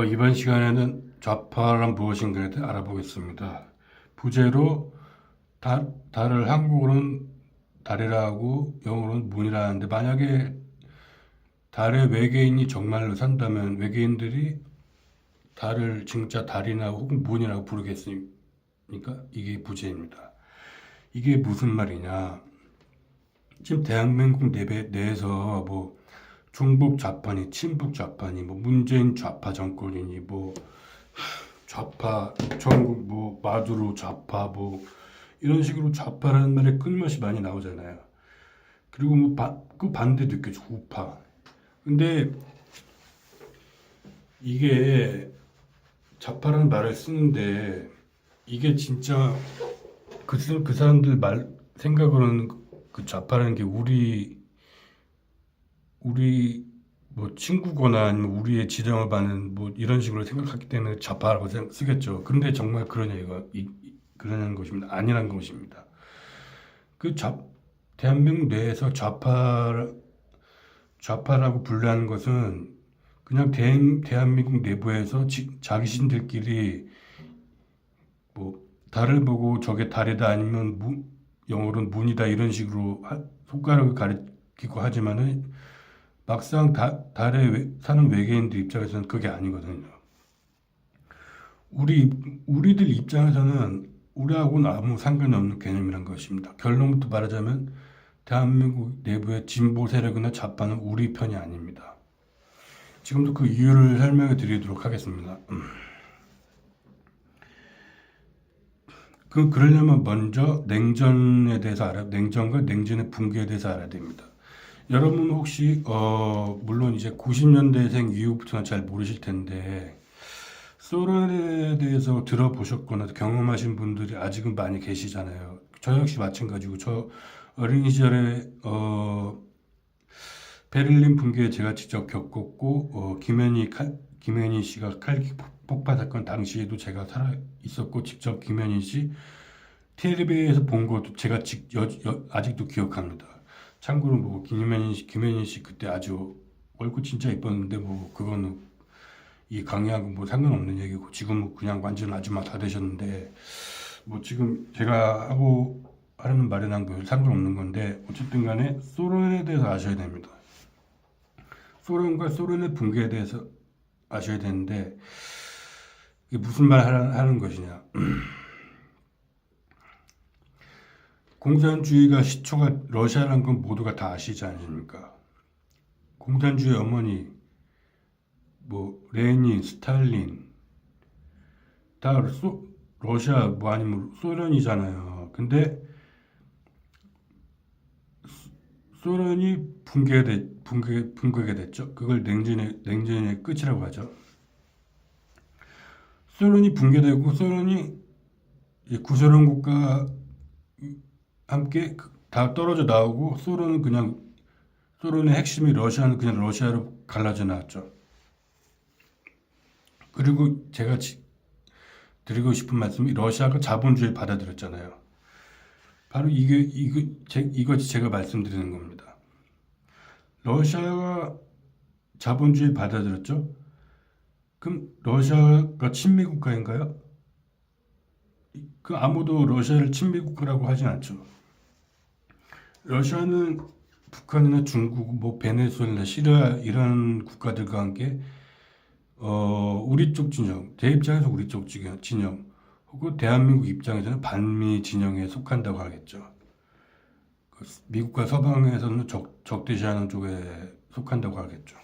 이번 시간에는 좌파란 무엇인가에 대해 알아보겠습니다. 부제로 달을 한국어로는 달이라고 영어로는 문이라 하는데, 만약에 달에 외계인이 정말로 산다면 외계인들이 달을 진짜 달이나 혹은 문이라고 부르겠습니까? 이게 부제입니다. 이게 무슨 말이냐? 지금 대한민국 내에서 뭐 중북 좌파니 친북 좌파니 뭐 문재인 좌파 정권이니 뭐 좌파 전국 뭐 마두로 좌파 뭐 이런 식으로 좌파라는 말이 끊임없이 많이 나오잖아요. 그리고 뭐 그 반대도 있겠죠, 우파. 근데 이게 좌파라는 말을 쓰는데, 이게 진짜 그 사람들 말 생각으로는 그 좌파라는 게 우리 뭐 친구거나 아니면 우리의 지령을 받는 뭐 이런 식으로 생각하기 때문에 좌파라고 쓰겠죠. 그런데 정말 그러냐는 것입니다. 아니란 것입니다. 그 대한민국 내에서 좌파라고 분류하는 것은 그냥 대한민국 내부에서 자기신들끼리 뭐 달을 보고 저게 달이다 아니면 영어로는 문이다 이런 식으로 손가락을 가리키고 하지만은 막상 달에 사는 외계인들 입장에서는 그게 아니거든요. 우리들 입장에서는 우리하고는 아무 상관이 없는 개념이란 것입니다. 결론부터 말하자면 대한민국 내부의 진보 세력이나 좌파는 우리 편이 아닙니다. 지금도 그 이유를 설명해 드리도록 하겠습니다. 그러려면 먼저 냉전에 대해서 냉전과 냉전의 붕괴에 대해서 알아야 됩니다. 여러분 혹시 물론 이제 90년대생 이후부터는 잘 모르실 텐데, 소련에 대해서 들어보셨거나 경험하신 분들이 아직은 많이 계시잖아요. 저 역시 마찬가지고, 저 어린 시절에 베를린 붕괴 제가 직접 겪었고, 김현희 씨가 칼기 폭파 사건 당시에도 제가 살아 있었고, 직접 김현희 씨 텔레비에서 본 것도 제가 아직도 기억합니다. 참고로 뭐 김현희 씨 그때 아주 얼굴 진짜 이뻤는데, 뭐 그거는 이 강의하고 뭐 상관없는 얘기고, 지금은 그냥 완전 아줌마 다 되셨는데, 뭐 지금 제가 하는 말이랑 뭐 상관없는 건데, 어쨌든 간에 소련에 대해서 아셔야 됩니다. 소련과 소련의 붕괴에 대해서 아셔야 되는데, 이게 무슨 말 하는 것이냐. 공산주의가 시초가 러시아라는 건 모두가 다 아시지 않습니까? 공산주의 어머니 뭐 레닌, 스탈린 다 러시아 뭐 아니면 소련이잖아요. 근데 소련이 붕괴가 됐죠. 그걸 냉전의 끝이라고 하죠. 소련이 붕괴되고 소련이 구소련 국가 함께 다 떨어져 나오고, 소련의 핵심이 러시아는 그냥 러시아로 갈라져 나왔죠. 그리고 제가 드리고 싶은 말씀이, 러시아가 자본주의 받아들였잖아요. 바로 이것이 제가 말씀드리는 겁니다. 러시아가 자본주의 받아들였죠? 그럼 러시아가 친미국가인가요? 아무도 러시아를 친미국가라고 하진 않죠. 러시아는 북한이나 중국, 뭐 베네수엘라, 시리아 이런 국가들과 함께 우리 쪽 진영, 제 입장에서 우리 쪽 진영, 혹은 대한민국 입장에서는 반미 진영에 속한다고 하겠죠. 미국과 서방에서는 적대시하는 쪽에 속한다고 하겠죠.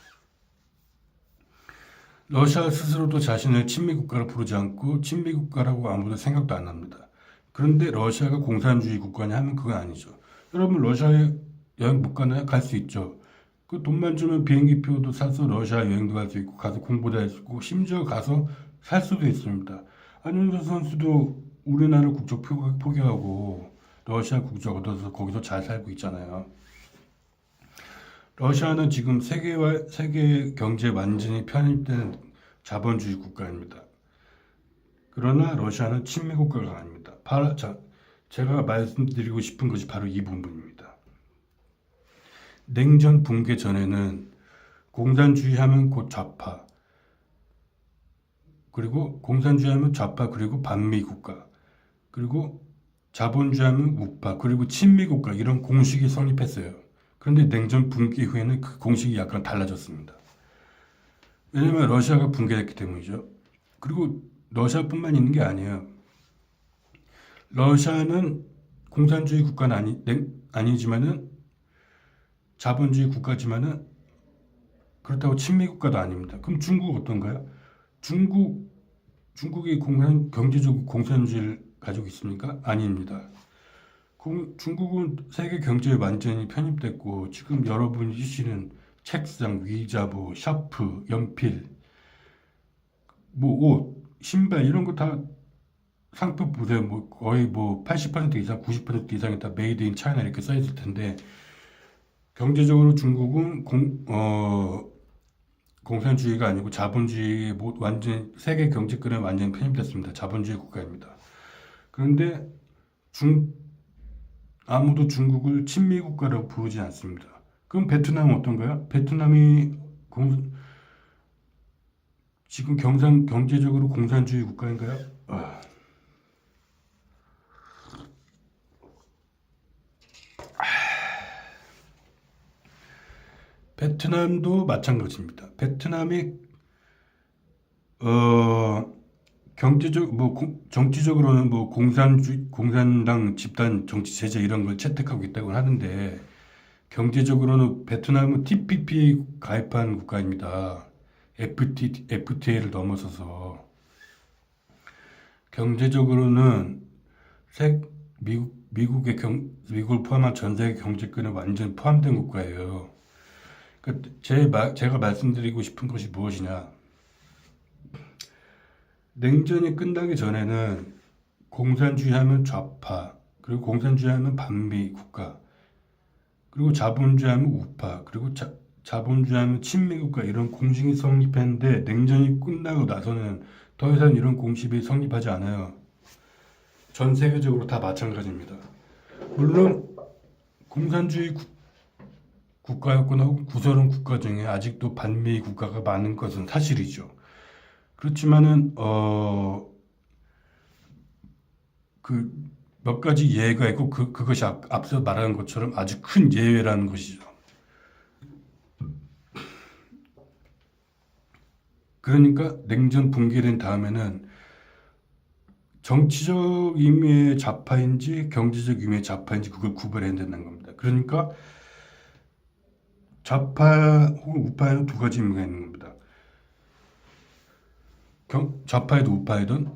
러시아 스스로도 자신을 친미국가로 부르지 않고 친미국가라고 아무도 생각도 안 합니다. 그런데 러시아가 공산주의 국가냐 하면 그건 아니죠. 여러분 러시아에 여행 못 가나요? 갈 수 있죠. 그 돈만 주면 비행기표도 사서 러시아 여행도 갈 수 있고, 가서 공부도 할 수 있고, 심지어 가서 살 수도 있습니다. 안윤서 선수도 우리나라 국적 포기하고 러시아 국적 얻어서 거기서 잘 살고 있잖아요. 러시아는 지금 세계 경제에 완전히 편입된 자본주의 국가입니다. 그러나 러시아는 친미 국가가 아닙니다. 제가 말씀드리고 싶은 것이 바로 이 부분입니다. 냉전 붕괴 전에는 공산주의 하면 곧 좌파, 그리고 공산주의하면 좌파, 그리고 반미 국가, 그리고 자본주의하면 우파, 그리고 친미 국가, 이런 공식이 성립했어요. 그런데 냉전 붕괴 후에는 그 공식이 약간 달라졌습니다. 왜냐면 러시아가 붕괴됐기 때문이죠. 그리고 러시아뿐만 있는 게 아니에요. 러시아는 공산주의 국가는 아니지만은 자본주의 국가지만은 그렇다고 친미 국가도 아닙니다. 그럼 중국 어떤가요? 중국이 경제적 공산주의를 가지고 있습니까? 아닙니다. 중국은 세계 경제에 완전히 편입됐고, 지금 여러분이 쓰시는 책상, 의자, 샤프, 연필, 옷, 신발 이런 거 다 상표 보세요. 거의 80% 이상, 90% 이상이 다 메이드 인 차이나 이렇게 써 있을 텐데, 경제적으로 중국은 공산주의가 아니고 자본주의, 완전 세계 경제권에 완전히 편입됐습니다. 자본주의 국가입니다. 그런데 아무도 중국을 친미 국가라고 부르지 않습니다. 그럼 베트남은 어떤가요? 베트남이 지금 경제적으로 공산주의 국가인가요? 베트남도 마찬가지입니다. 베트남이 정치적으로는 공산당 집단 정치 제재 이런 걸 채택하고 있다고 하는데, 경제적으로는 베트남은 TPP 가입한 국가입니다. FTA를 넘어서서 경제적으로는 미국을 포함한 전 세계 경제권에 완전 포함된 국가예요. 그러니까 제가 말씀드리고 싶은 것이 무엇이냐? 냉전이 끝나기 전에는 공산주의하면 좌파, 그리고 공산주의하면 반미 국가, 그리고 자본주의하면 우파, 그리고 자본주의하면 친미 국가, 이런 공식이 성립했는데, 냉전이 끝나고 나서는 더 이상 이런 공식이 성립하지 않아요. 전 세계적으로 다 마찬가지입니다. 물론 공산주의 국가였거나 혹은 구소련 국가 중에 아직도 반미 국가가 많은 것은 사실이죠. 그렇지만은 그 몇 가지 예외가 있고, 그것이 앞서 말한 것처럼 아주 큰 예외라는 것이죠. 그러니까 냉전 붕괴된 다음에는 정치적 의미의 좌파인지 경제적 의미의 좌파인지 그걸 구별해야 된다는 겁니다. 그러니까 좌파 혹은 우파에는 두 가지 의미가 있는 겁니다. 좌파에도 우파에든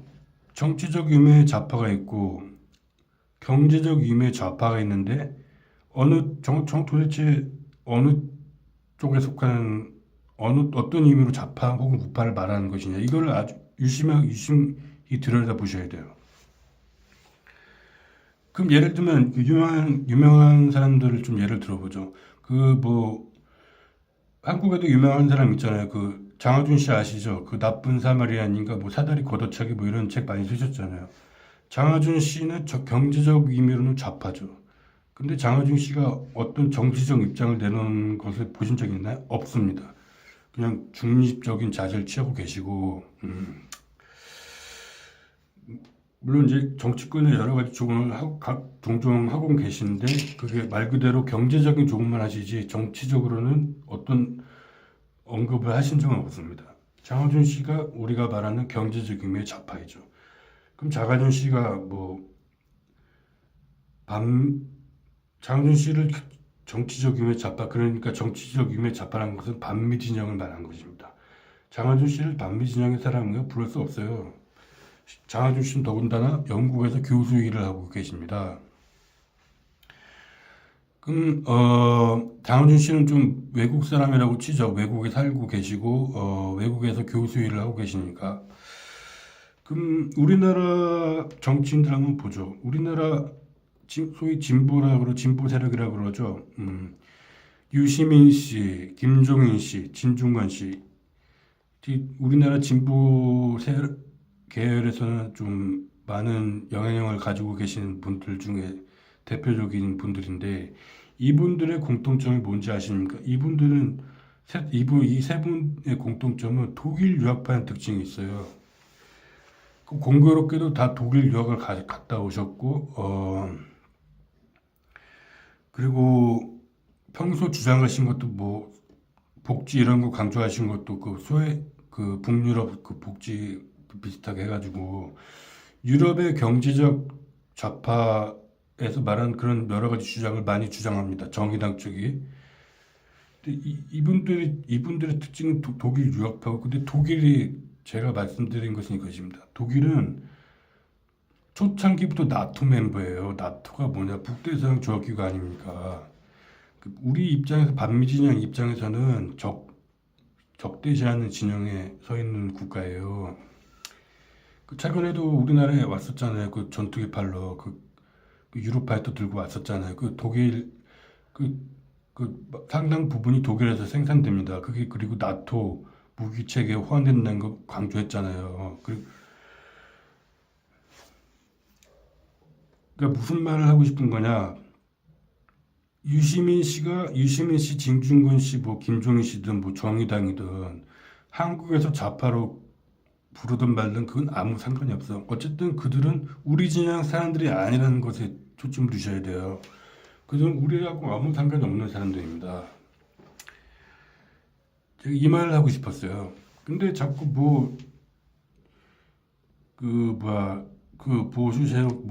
정치적 의미의 좌파가 있고 경제적 의미의 좌파가 있는데, 도대체 어느 쪽에 속하는 어떤 의미로 좌파 혹은 우파를 말하는 것이냐, 이거를 아주 유심히 들여다 보셔야 돼요. 그럼 예를 들면 유명한 사람들을 좀 예를 들어보죠. 한국에도 유명한 사람 있잖아요. 장하준 씨 아시죠? 나쁜 사마리아인가 사다리 걷어차기 이런 책 많이 쓰셨잖아요. 장하준 씨는 경제적 의미로는 좌파죠. 근데 장하준 씨가 어떤 정치적 입장을 내놓은 것을 보신 적 있나요? 없습니다. 그냥 중립적인 자세를 취하고 계시고, 물론 이제 정치권에 여러 가지 조언을 종종 하고 계시는데, 그게 말 그대로 경제적인 조언만 하시지 정치적으로는 어떤 언급을 하신 적은 없습니다. 장하준 씨가 우리가 말하는 경제적 의미의 좌파이죠. 그럼 장하준 씨가 장하준 씨를 정치적 의미의 좌파, 그러니까 정치적 의미의 좌파라는 것은 반미 진영을 말하는 것입니다. 장하준 씨를 반미 진영의 사람으로 부를 수 없어요. 장하준 씨는 더군다나 영국에서 교수 일을 하고 계십니다. 그럼 장하준 씨는 좀 외국 사람이라고 치죠. 외국에 살고 계시고 외국에서 교수 일을 하고 계시니까. 그럼 우리나라 정치인들 한번 보죠. 우리나라 소위 진보 세력이라고 그러죠. 유시민 씨, 김종인 씨, 진중권 씨, 우리나라 진보 계열에서는 좀 많은 영향력을 가지고 계신 분들 중에 대표적인 분들인데, 이분들의 공통점이 뭔지 아십니까? 이 세 분의 공통점은 독일 유학파의 특징이 있어요. 그 공교롭게도 다 독일 유학을 갔다 오셨고, 그리고 평소 주장하신 것도 뭐 복지 이런 거 강조하신 것도 그 북유럽 그 복지 비슷하게 해가지고 유럽의 경제적 좌파에서 말한 그런 여러 가지 주장을 많이 주장합니다. 정의당 쪽이. 근데 이분들의 특징은 독일 유학파고, 근데 독일이 제가 말씀드린 것은 이것입니다. 독일은 초창기부터 나토 멤버예요. 나토가 뭐냐? 북대서양 조약기구 아닙니까? 우리 입장에서 반미 진영 입장에서는 적대시하는 진영에 서 있는 국가예요. 최근에도 우리나라에 왔었잖아요. 그 전투기 팔러 그 유로파이터 들고 왔었잖아요. 그 독일 그, 그 상당 부분이 독일에서 생산됩니다. 그리고 나토 무기 체계에 호환된다는 거 강조했잖아요. 그러니까 무슨 말을 하고 싶은 거냐? 유시민 씨, 진중권 씨, 뭐 김종인 씨든 뭐 정의당이든 한국에서 좌파로 부르든 말든 그건 아무 상관이 없어. 어쨌든 그들은 우리 진영 사람들이 아니라는 것에 초점을 두셔야 돼요. 그들은 우리하고 아무 상관이 없는 사람들입니다. 제가 이 말을 하고 싶었어요. 근데 자꾸 보수 세력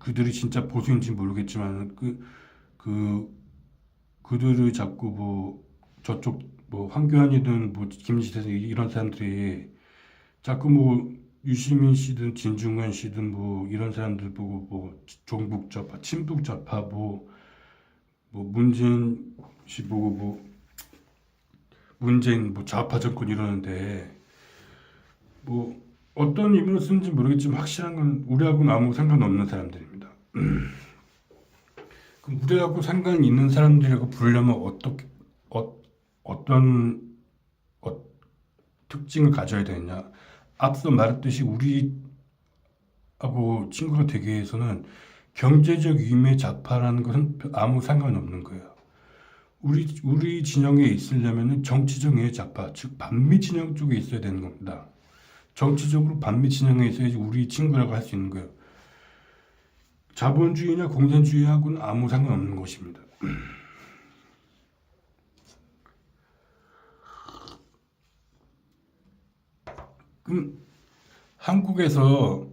그들이 진짜 보수인지 모르겠지만 그들을 자꾸 저쪽 황교안이든 김지태 이런 사람들이 자꾸 유시민 씨든 진중권 씨든 이런 사람들 보고 종북 좌파, 친북 좌파 문재인 씨 보고 문재인 좌파 정권 이러는데 어떤 의미로 쓰는지 모르겠지만 확실한 건 우리하고는 아무 상관없는 사람들입니다. 그럼 우리하고 상관이 있는 사람들이라고 부르려면 어떤 특징을 가져야 되느냐? 앞서 말했듯이 우리하고 친구가 되기 위해서는 경제적 위임의 좌파라는 것은 아무 상관없는 거예요. 우리 진영에 있으려면 정치적 위임의 좌파, 즉 반미 진영 쪽에 있어야 되는 겁니다. 정치적으로 반미 진영에 있어야지 우리 친구라고 할 수 있는 거예요. 자본주의냐 공산주의하고는 아무 상관없는 것입니다. 그럼 한국에서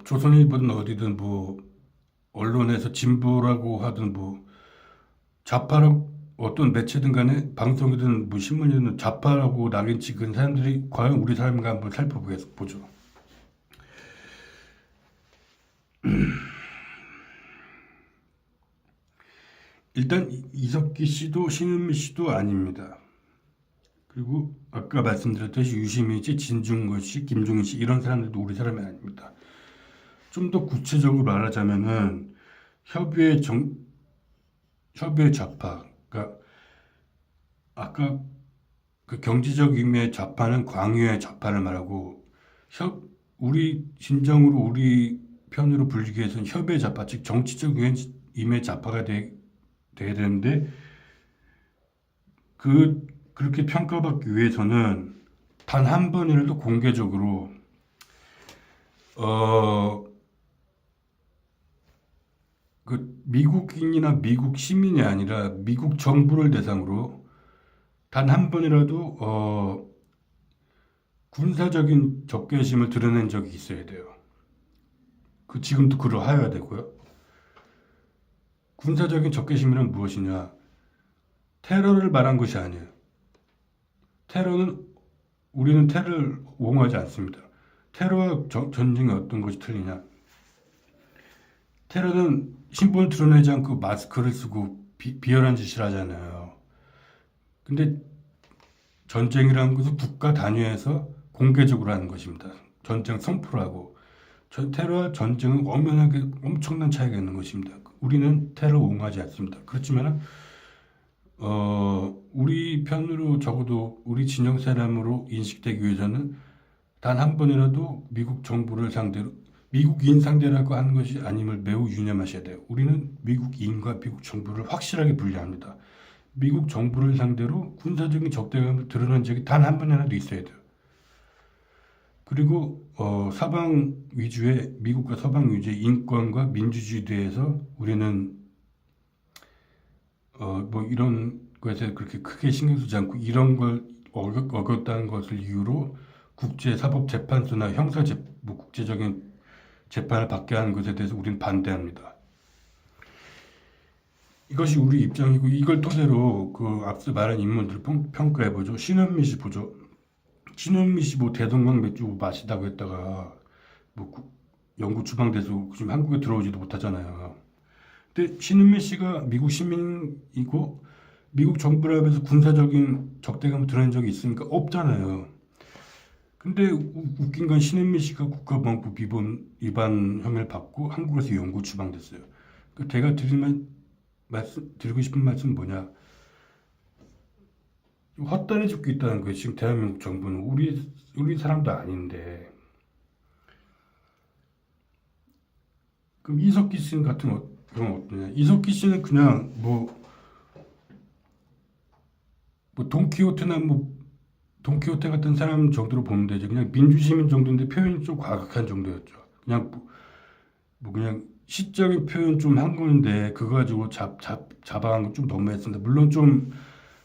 조선일보든 어디든 언론에서 진보라고 하든 좌파라고 어떤 매체든 간에 방송이든 신문이든 좌파라고 낙인 찍은 사람들이 과연 우리 삶인가 한번 살펴보죠. 일단 이석기 씨도 신은미 씨도 아닙니다. 그리고 아까 말씀드렸듯이 유시민 씨, 진중권 씨, 김종인 씨 이런 사람들도 우리 사람이 아닙니다. 좀 더 구체적으로 말하자면은 협의의 좌파, 그러니까 아까 그 경제적 의미의 좌파는 광유의 좌파를 말하고 진정으로 우리 편으로 불리기 위해서는 협의의 좌파, 즉 정치적 의미의 좌파가 돼야 되는데 그렇게 평가받기 위해서는 단 한 번이라도 공개적으로 미국인이나 미국 시민이 아니라 미국 정부를 대상으로 단 한 번이라도 군사적인 적개심을 드러낸 적이 있어야 돼요. 지금도 그러하여야 되고요. 군사적인 적개심이란 무엇이냐? 테러를 말한 것이 아니에요. 우리는 테러를 옹호하지 않습니다. 테러와 전쟁이 어떤 것이 틀리냐? 테러는 신분을 드러내지 않고 마스크를 쓰고 비열한 짓을 하잖아요. 근데 전쟁이라는 것은 국가 단위에서 공개적으로 하는 것입니다. 전쟁 선포를 하고 테러와 전쟁은 엄청난 차이가 있는 것입니다. 우리는 테러 옹호하지 않습니다. 그렇지만 우리 편으로 적어도 우리 진영 사람으로 인식되기 위해서는 단 한 번이라도 미국 정부를 상대로 미국인 상대라고 하는 것이 아님을 매우 유념하셔야 돼요. 우리는 미국인과 미국 정부를 확실하게 분리합니다. 미국 정부를 상대로 군사적인 적대감을 드러난 적이 단 한 번이라도 있어야 돼요. 그리고 서방 위주의 미국과 서방 위주의 인권과 민주주의에 대해서 우리는 뭐 이런 것에 그렇게 크게 신경 쓰지 않고 이런 걸 어겼다는 것을 이유로 국제사법재판소나 뭐 국제적인 재판을 받게 하는 것에 대해서 우리는 반대합니다. 이것이 우리 입장이고 이걸 토대로 그 앞서 말한 인물들을 평가해보죠. 신현미 씨 보죠. 신현미 씨 뭐 대동강 맥주 마시다고 했다가 뭐 영구 추방돼서 지금 한국에 들어오지도 못하잖아요. 근데 신은미 씨가 미국 시민이고 미국 정부를 하면서 군사적인 적대감을 드러낸 적이 있으니까 없잖아요. 근데 웃긴 건 신은미 씨가 국가보안법 위반 혐의를 받고 한국에서 영구 추방됐어요. 제가 드리고 싶은 말씀은 뭐냐? 헛다리 짚고 있다는 거예요. 지금 대한민국 정부는 우리 사람도 아닌데. 그럼 이석기 씨 같은 그런 어떠냐? 이석기 씨는 그냥 뭐 돈키호테나 돈키호테 같은 사람 정도로 보면 되죠. 그냥 민주시민 정도인데 표현이 좀 과격한 정도였죠. 그냥 그냥 시적인 표현 좀 한 건데 그거 가지고 잡아간 건 좀 너무했습니다. 물론 좀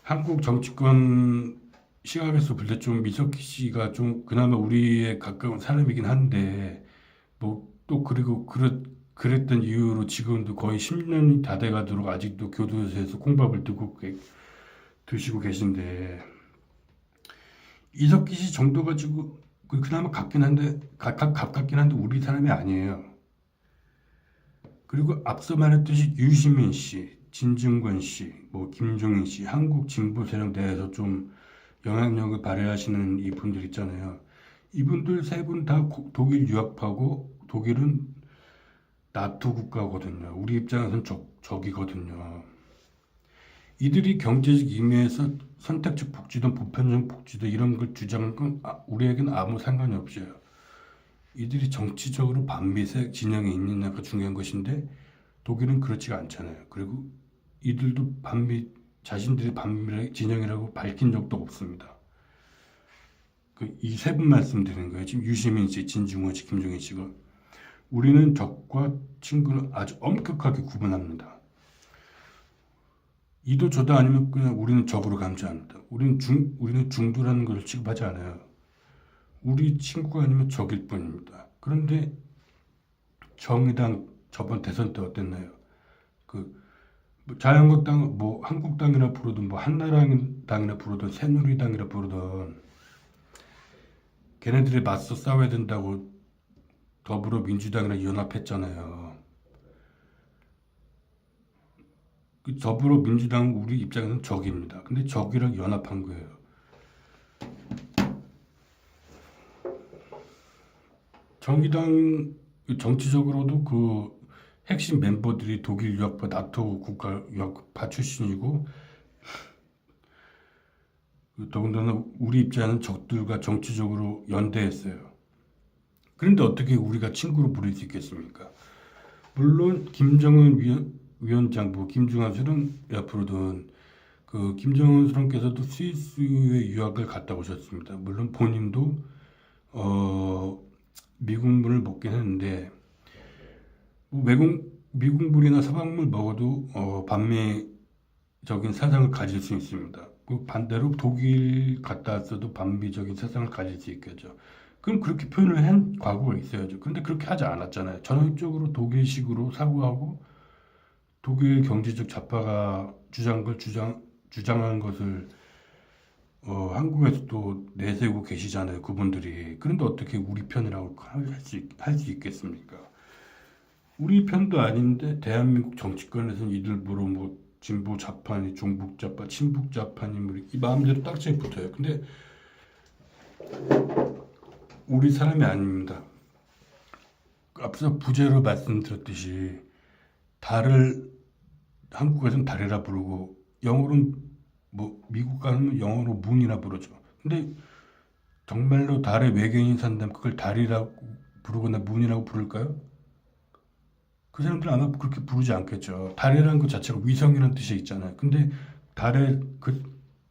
한국 정치권 시각에서 볼 때 좀 이석기 씨가 좀 그나마 우리에 가까운 사람이긴 한데 그리고 그랬던 이유로 지금도 거의 10년이 다 돼가도록 아직도 교도소에서 콩밥을 드시고 계신데 이석기 씨 정도 가지고 그나마 가깝긴 한데 우리 사람이 아니에요. 그리고 앞서 말했듯이 유시민 씨, 진중권 씨, 김종인 씨, 한국 진보 세력 내에서 좀 영향력을 발휘하시는 이분들 있잖아요. 이분들 세 분 다 독일 유학파고 독일은 나토 국가거든요. 우리 입장에서는 적이거든요. 이들이 경제적 의미에서 선택적 복지든 보편적 복지든 이런 걸 주장하는 건 우리에게는 아무 상관이 없어요. 이들이 정치적으로 반미색 진영에 있느냐가 중요한 것인데 독일은 그렇지가 않잖아요. 그리고 이들도 자신들의 반미 진영이라고 밝힌 적도 없습니다. 이 세 분 말씀드리는 거예요. 지금 유시민 씨, 진중권 씨, 김종인 씨가 우리는 적과 친구를 아주 엄격하게 구분합니다. 이도 저도 아니면 그냥 우리는 적으로 감지합니다. 우리는 중도라는 것을 취급하지 않아요. 우리 친구가 아니면 적일 뿐입니다. 그런데 정의당 저번 대선 때 어땠나요? 자유한국당 한국당이라 부르든 한나라당이라 부르든 새누리당이라 부르든 걔네들이 맞서 싸워야 된다고 더불어민주당이랑 연합했잖아요. 더불어민주당은 우리 입장에서는 적입니다. 근데 적이랑 연합한 거예요. 정의당 정치적으로도 그 핵심 멤버들이 독일 유학파, 나토 국가 유학파 출신이고 더군다나 우리 입장에는 적들과 정치적으로 연대했어요. 그런데 어떻게 우리가 친구로 부를 수 있겠습니까? 물론 김정은 위원장, 김중한 수령 앞으로든 김정은 수령께서도 스위스에 유학을 갔다 오셨습니다. 물론 본인도 미국물을 먹긴 했는데 미국물이나 서방물 먹어도 반미적인 사상을 가질 수 있습니다. 반대로 독일 갔다 왔어도 반미적인 사상을 가질 수 있겠죠. 그럼 그렇게 표현을 한 과거가 있어야죠. 근데 그렇게 하지 않았잖아요. 전형적으로 독일식으로 사고하고 독일 경제적 좌파가 주장한 것을 한국에서도 내세우고 계시잖아요. 그분들이. 그런데 어떻게 우리 편이라고 할 수 있겠습니까? 우리 편도 아닌데 대한민국 정치권에서는 이들 진보 좌파니 종북 좌파, 친북 좌파니 이 마음대로 딱지에 붙어요. 근데 우리 사람이 아닙니다. 앞서 부제로 말씀드렸듯이 한국에서는 달이라 부르고 영어로는 미국 가면 영어로 문이라 부르죠. 근데 정말로 달에 외계인이 산다면 그걸 달이라고 부르거나 문이라고 부를까요? 그 사람들은 아마 그렇게 부르지 않겠죠. 달이라는 것 자체가 위성이라는 뜻이 있잖아요. 근데 달에 그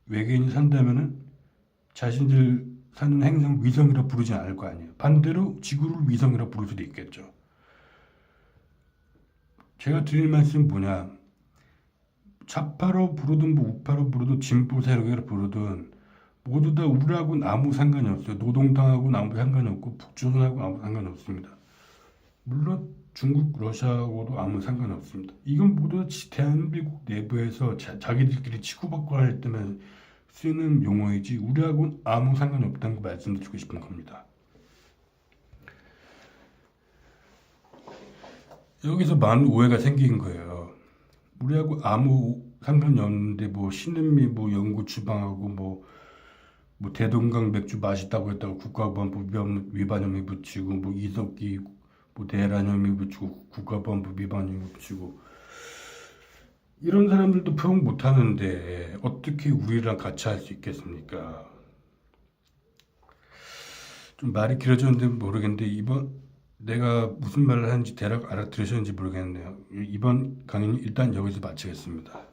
외계인이 산다면은 자신들 사는 행성 위성이라 부르지 않을 거 아니에요. 반대로 지구를 위성이라 부를 수도 있겠죠. 제가 드릴 말씀은 뭐냐, 좌파로 부르든 뭐 우파로 부르든 진보 세력이라 부르든 모두 다 우리하고는 아무 상관이 없어요. 노동당하고는 아무 상관이 없고 북조선하고 아무 상관이 없습니다. 물론 중국, 러시아하고도 아무 상관이 없습니다. 이건 모두 대한민국 내부에서 자기들끼리 치고받고 할 때만 쓰는 용어이지 우리하고는 아무 상관이 없다는 거 말씀드리고 싶은 겁니다. 여기서 많은 오해가 생긴 거예요. 우리하고 아무 상관이 없는데 뭐 신은미 뭐 연구 주방하고 뭐 대동강 맥주 맛있다고 했다고 국가보안법 위반 혐의 붙이고 뭐 이석기 뭐 내란 혐의 붙이고 국가보안법 위반 혐의 붙이고 이런 사람들도 표현 못 하는데 어떻게 우리랑 같이 할 수 있겠습니까? 좀 말이 길어졌는데 모르겠는데 이번 내가 무슨 말을 하는지 대략 알아들으셨는지 모르겠네요. 이번 강의는 일단 여기서 마치겠습니다.